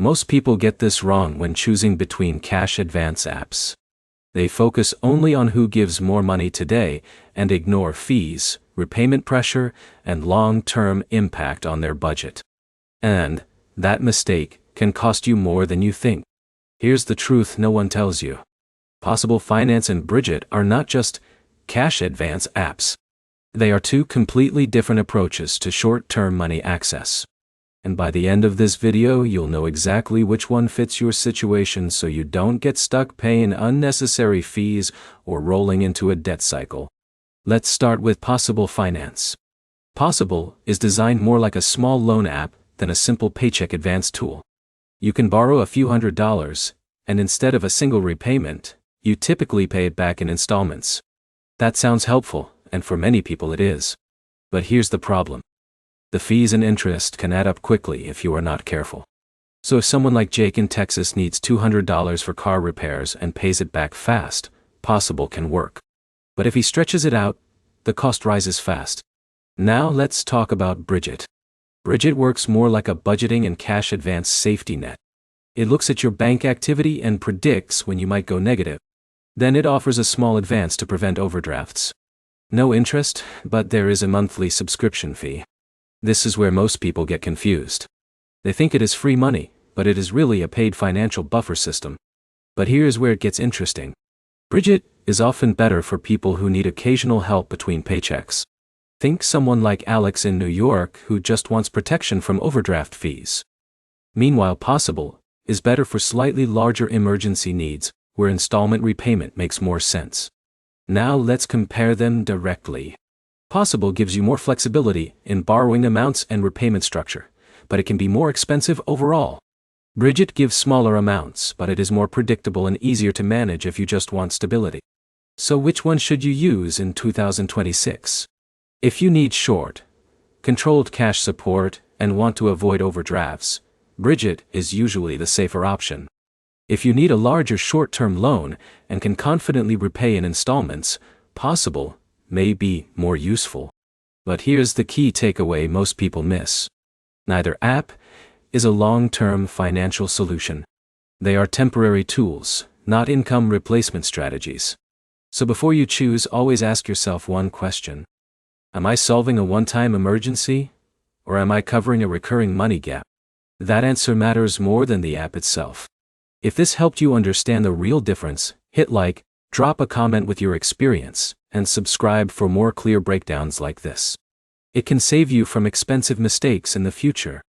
Most people get this wrong when choosing between cash advance apps. They focus only on who gives more money today and ignore fees, repayment pressure, and long-term impact on their budget. And that mistake can cost you more than you think. Here's the truth no one tells you. Possible Finance and Brigit are not just cash advance apps. They are two completely different approaches to short-term money access. And by the end of this video, you'll know exactly which one fits your situation so you don't get stuck paying unnecessary fees or rolling into a debt cycle. Let's start with Possible Finance. Possible is designed more like a small loan app than a simple paycheck advance tool. You can borrow a few $100s, and instead of a single repayment, you typically pay it back in installments. That sounds helpful, and for many people it is. But here's the problem. The fees and interest can add up quickly if you are not careful. So if someone like Jake in Texas needs $200 for car repairs and pays it back fast, Possible can work. But if he stretches it out, the cost rises fast. Now let's talk about Brigit. Brigit works more like a budgeting and cash advance safety net. It looks at your bank activity and predicts when you might go negative. Then it offers a small advance to prevent overdrafts. No interest, but there is a monthly subscription fee. This is where most people get confused. They think it is free money, but it is really a paid financial buffer system. But here's where it gets interesting. Brigit is often better for people who need occasional help between paychecks. Think someone like Alex in New York who just wants protection from overdraft fees. Meanwhile, Possible is better for slightly larger emergency needs, where installment repayment makes more sense. Now let's compare them directly. Possible gives you more flexibility in borrowing amounts and repayment structure, but it can be more expensive overall. Brigit gives smaller amounts, but it is more predictable and easier to manage if you just want stability. So which one should you use in 2026? If you need short, controlled cash support and want to avoid overdrafts, Brigit is usually the safer option. If you need a larger short-term loan and can confidently repay in installments, Possible may be more useful. But here's the key takeaway most people miss. Neither app is a long-term financial solution. They are temporary tools, not income replacement strategies. So before you choose, always ask yourself one question. Am I solving a one-time emergency? Or am I covering a recurring money gap? That answer matters more than the app itself. If this helped you understand the real difference, hit like, drop a comment with your experience, and subscribe for more clear breakdowns like this. It can save you from expensive mistakes in the future.